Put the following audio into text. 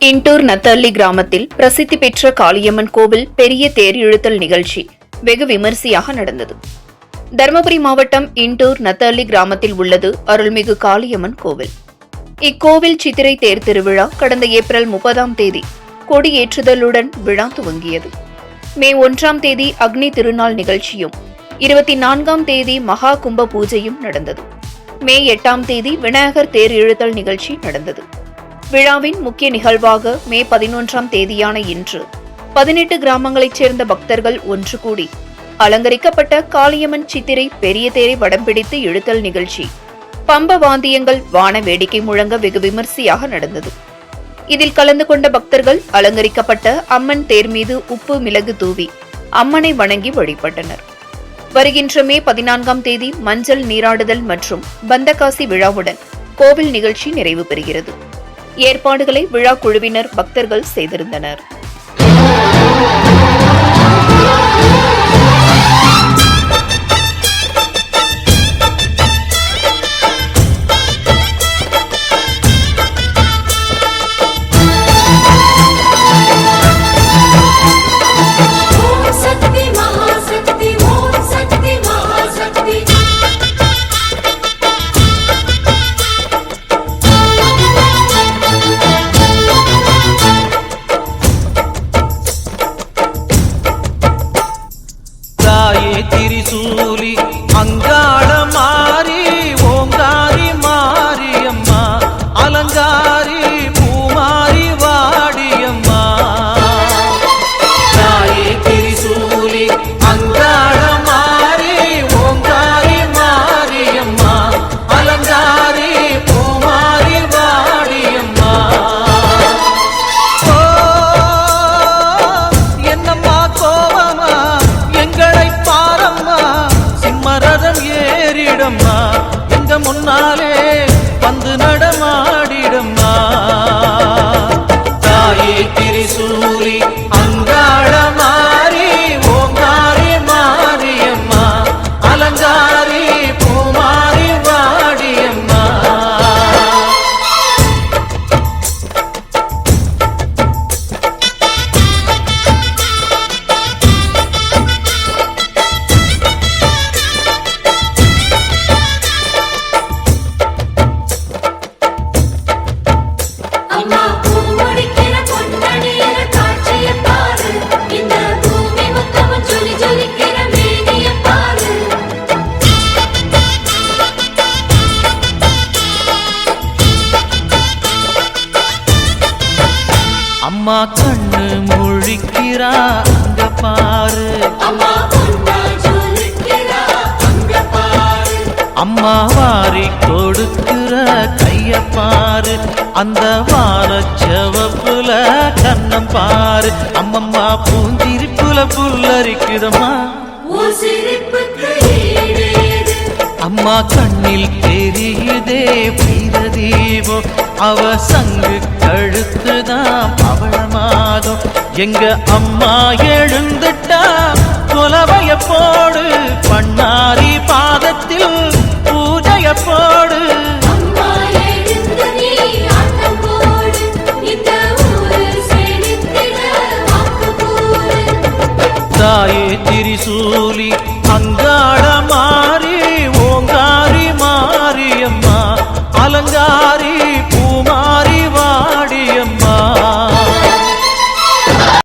இண்டூர் நத்தள்ளி கிராமத்தில் பிரசித்தி பெற்ற காளியம்மன் கோவில் பெரிய தேர் இழுத்தல் நிகழ்ச்சி வெகு விமரிசையாக நடந்தது. தருமபுரி மாவட்டம் இண்டூர் நத்தள்ளி கிராமத்தில் உள்ளது அருள்மிகு காளியம்மன் கோவில். இக்கோவில் சித்திரை தேர் திருவிழா கடந்த ஏப்ரல் 30ஆம் தேதி கொடியேற்றுதலுடன் விழா துவங்கியது. மே 1ஆம் தேதி அக்னி திருநாள் நிகழ்ச்சியும் 24ஆம் தேதி மகா கும்ப பூஜையும் நடந்தது. மே 8ஆம் தேதி விநாயகர் தேர் இழுத்தல் நிகழ்ச்சி நடந்தது. விழாவின் முக்கிய நிகழ்வாக மே 11ஆம் தேதியான இன்று 18 கிராமங்களைச் சேர்ந்த பக்தர்கள் ஒன்று கூடி அலங்கரிக்கப்பட்ட காளியம்மன் சித்திரை பெரிய தேரை வடம் பிடித்து இழுத்தல் நிகழ்ச்சி பம்ப வாத்தியங்கள் வான வேடிக்கை முழங்க வெகு விமரிசையாக நடந்தது. இதில் கலந்து கொண்ட பக்தர்கள் அலங்கரிக்கப்பட்ட அம்மன் தேர் மீது உப்பு மிளகு தூவி அம்மனை வணங்கி வழிபட்டனர். வருகின்ற மே 14ஆம் தேதி மஞ்சள் நீராடுதல் மற்றும் பந்தகாசி விழாவுடன் கோவில் நிகழ்ச்சி நிறைவு பெறுகிறது. ஏற்பாடுகளை விழா குழுவினர் பக்தர்கள் செய்திருந்தனர். திரிசூலி அங்காள மாறி ஓங்காரி மாரியம்மா அலங்காரி பூமாரி வாடியம்மா. தாயே திரிசூலி அங்காள மாறி ஓங்காரி மாரியம்மா அலங்காரி பூமாரி வாடியம்மா. ஓ என்னம்மா கோவமா எங்களை பாரம்மா, சிம்மரதம் ஏறிடம்மா, எங்க முன்னாலே வந்து நடமாடிடம்மா. தாயே திரிசூலி அங்காள மாறி ஓங்காரி மாரியம்மா அலங்காரி பூமாரி வாடியம்மா. அம்மா கண்ணு முழிக்கிறா அங்க பாரு, அம்மா வாரி கொடுக்கிற கைய பாரு, அந்த வாரச்சவப்புல கண்ணம் பாரு. அம்மம்மா பூந்திரிப்புல புல்லரிக்குதம்மா, அம்மா கண்ணில் தெரியுதே வீரதீபம், அவ சங்கு கழுத்துதான் பவளமாகும். எங்க அம்மா எழுந்துட்டா கொலவைய போடு, பண்ணாரி பாதத்தில் பூஜைய போடு. தாயே